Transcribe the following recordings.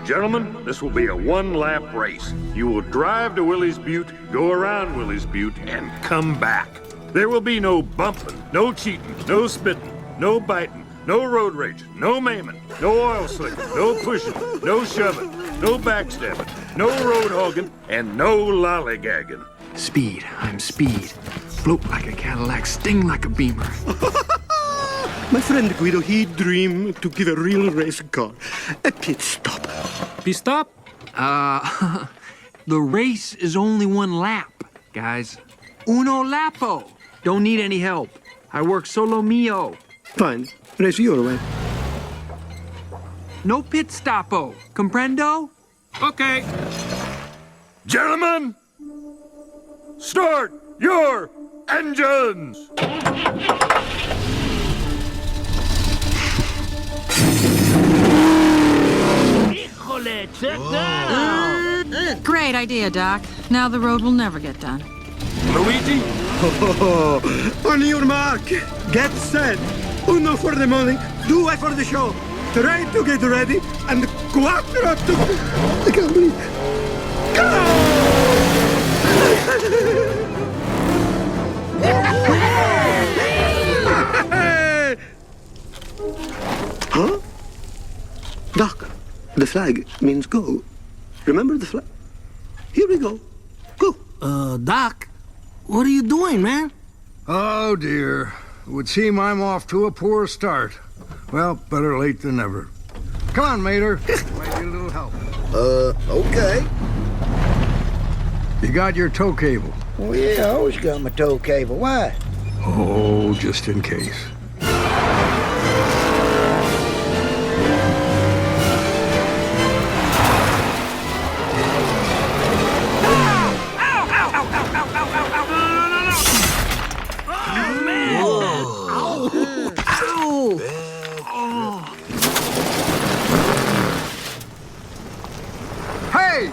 Gentlemen, this will be a one-lap race. You will drive to Willie's Butte, go around Willie's Butte, and come back. There will be no bumping, no cheating, no spitting, no biting, no road rage, no maiming, no oil slicking, no pushing, no shoving, no backstabbing, no road hogging, and no lollygagging. Speed, I'm speed. Float like a Cadillac, sting like a Beamer. My friend Guido, he dreamed to give a real race car a pit stop. Pit stop? The race is only one lap, guys. Uno lapo. Don't need any help. I work solo mio. Fine, race your way. No pit stopo. Comprendo? Okay. Gentlemen, start your engines! Great idea, Doc. Now the road will never get done. Luigi? On your mark, get set. Uno for the morning, due for the show. Try to get ready, and quattro to... I can't believe... Huh? Doc, the flag means go. Remember the flag? Here we go. Go. Doc, what are you doing, man? Oh, dear. It would seem I'm off to a poor start. Well, better late than never. Come on, Mater. Might need a little help. Okay. You got your tow cable? Well, yeah, I always got my tow cable. Why? Oh, just in case. Hey!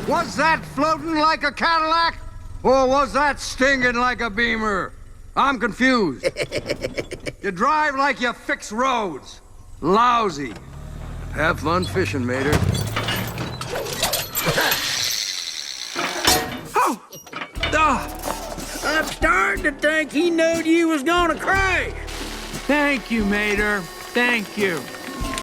Was that floating like a Cadillac? Or was that stinging like a Beamer? I'm confused. You drive like you fix roads. Lousy. Have fun fishing, Mater. Oh! I'm starting to think he knowed you was gonna crash. Thank you, Mater. Thank you.